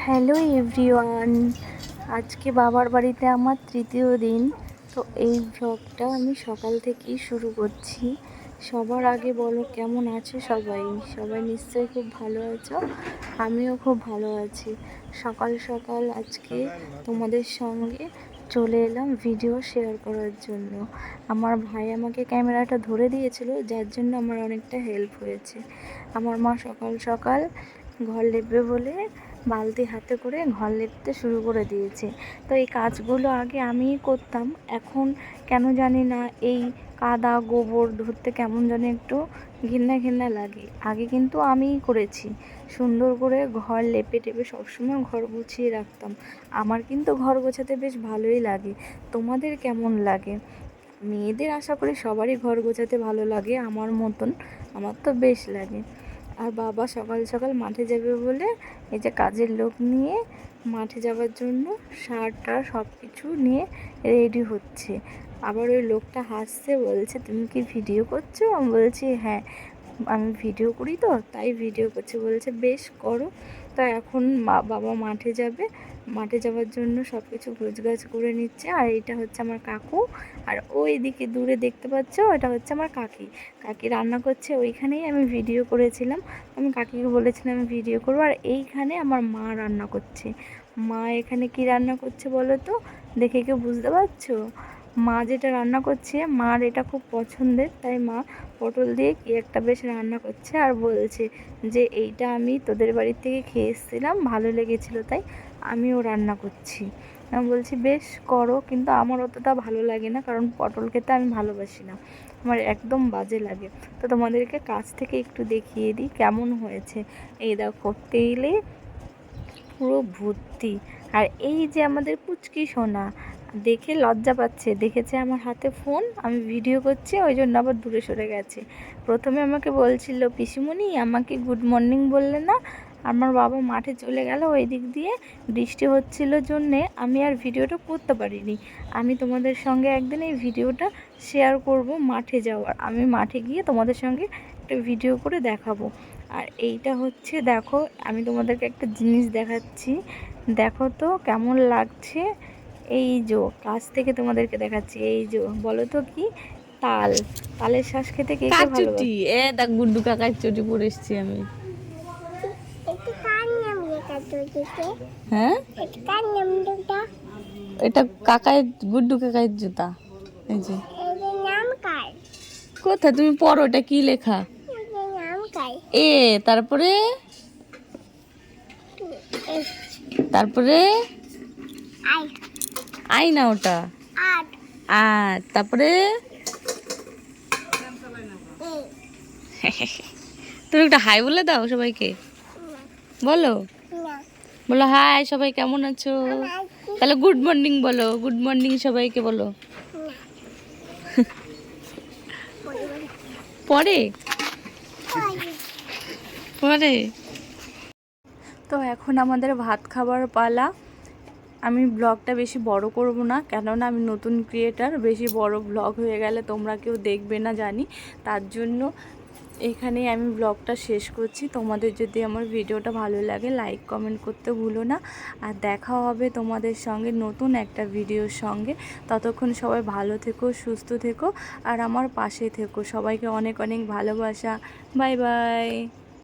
Hello everyone, আজকে বাবার বাড়িতে আমার তৃতীয় দিন। তো এই ব্লগটা আমি সকাল থেকেই শুরু করছি। সবার আগে বলো কেমন আছো সবাই? সবাই নিশ্চয়ই খুব ভালো আছো, আমিও খুব ভালো আছি। সকাল সকাল আজকে তোমাদের সঙ্গে চলে এলাম ভিডিও শেয়ার করার জন্য। আমার ভাই আমাকে ক্যামেরাটা ধরে দিয়েছিল, যার জন্য আমার অনেকটা হেল্প হয়েছে। আমার মা সকাল সকাল ঘর লেপবে বলে বালতি হাতে করে ঘর লেপতে শুরু করে দিয়েছে। তো এই কাজগুলো আগে আমিই করতাম, এখন কেন জানি না এই কাদা গোবর ধরতে কেমন জানি একটু ঘৃণা ঘৃণা লাগে। আগে কিন্তু আমিই করেছি, সুন্দর করে ঘর লেপে টেপে সবসময় ঘর গুছিয়ে রাখতাম। আমার কিন্তু ঘর গোছাতে বেশ ভালোই লাগে। তোমাদের কেমন লাগে? মেয়েদের আশা করি সবারই ঘর গোছাতে ভালো লাগে আমার মতন, আমার তো বেশ লাগে। আর বাবা সকাল সকাল মাঠে যাবে বলে এই যে কাজের লোক নিয়ে মাঠে যাওয়ার জন্য সার টার সব কিছু নিয়ে রেডি হচ্ছে। আবার ওই লোকটা হাসছে, বলছে তুমি কি ভিডিও করছো? আমি বলছি হ্যাঁ, আমি ভিডিও করি তো তাই ভিডিও করছি। বলছে বেশ করো। তো এখন বাবা মাঠে যাবে, মাঠে যাওয়ার জন্য সব কিছু গোছগাছ করে নিচ্ছে। আর এটা হচ্ছে আমার কাকু, আর ওই দিকে দূরে দেখতে পাচ্ছ ওটা হচ্ছে আমার কাকি। কাকি রান্না করছে, ওইখানেই আমি ভিডিও করেছিলাম। আমি কাকিকে বলেছিলাম আমি ভিডিও করবো। আর এইখানে আমার মা রান্না করছে। মা এখানে কি রান্না করছে বলো তো? দেখে কেউ বুঝতে পারছো? মা যেটা রান্না করছে, মার এটা খুব পছন্দের, তাই মা পটল দিয়ে কি একটা বেশ রান্না করছে। আর বলছে যে এইটা আমি তোদের বাড়ির থেকে খেয়ে এসেছিলাম, ভালো লেগেছিলো তাই আমিও রান্না করছি। আমি বলছি বেশ করো, কিন্তু আমার অতটা ভালো লাগে না, কারণ পটল খেতে আমি ভালোবাসি না, আমার একদম বাজে লাগে। তো তোমাদেরকে কাছ থেকে একটু দেখিয়ে দিই কেমন হয়েছে। এই দেখো তেলে পুরো ভর্তি। আর এই যে আমাদের পুচকি সোনা দেখে লজ্জা পাচ্ছে, দেখেছে আমার হাতে ফোন, আমি ভিডিও করছি, ওই জন্য আবার দূরে সরে গেছে। প্রথমে আমাকে বলছিল পিসিমণি আমাকে গুড মর্নিং বললে না। আমার বাবা মাঠে চলে গেল ওই দিক দিয়ে, বৃষ্টি হচ্ছিল জন্যে আমি আর ভিডিওটা করতে পারিনি। আমি তোমাদের সঙ্গে একদিন এই ভিডিওটা শেয়ার করব মাঠে যাওয়ার। আমি মাঠে গিয়ে তোমাদের সঙ্গে একটা ভিডিও করে দেখাবো। আর এইটা হচ্ছে দেখো, আমি তোমাদেরকে একটা জিনিস দেখাচ্ছি, দেখো তো কেমন লাগছে। এই যে কাছ থেকে তোমাদেরকে দেখাচ্ছি, এই যে বলো তো কি? তাল, তালের শ্বাস খেতে কে কে ভালোবাসে? এ দেখ গুড্ডু কাকার চটি পরে এসছি আমি। হ্যাঁ, এটা কাকায় গুড্ডু কাকায়ের জুতা। এই যে কোথায় তুমি পড়ো, এটা কি লেখা? এ তারপরে তারপরে আই না ওটা, আর তারপরে তুমি একটা হাই বলে দাও সবাইকে, বলো বলো হাই সবাই কেমন আছো। তাহলে গুড মর্নিং বলো, গুড মর্নিং সবাইকে বলো। পরে পরে তো এখন আমাদের ভাত খাবার পালা। আমি ব্লগটা বেশি বড় করব না, কেননা আমি নতুন ক্রিয়েটার, বেশি বড় ব্লগ হয়ে গেলে তোমরা কেউ দেখবে না জানি, তার জন্য এখানেই আমি ব্লগটা শেষ করছি। তোমাদের যদি আমার ভিডিওটা ভালো লাগে লাইক কমেন্ট করতে ভুলো না। আর দেখা হবে তোমাদের সঙ্গে নতুন একটা ভিডিওর সঙ্গে। ততক্ষণ সবাই ভালো থেকো, সুস্থ থেকো, আর আমার পাশে থেকো। সবাইকে অনেক অনেক ভালোবাসা। Bye bye.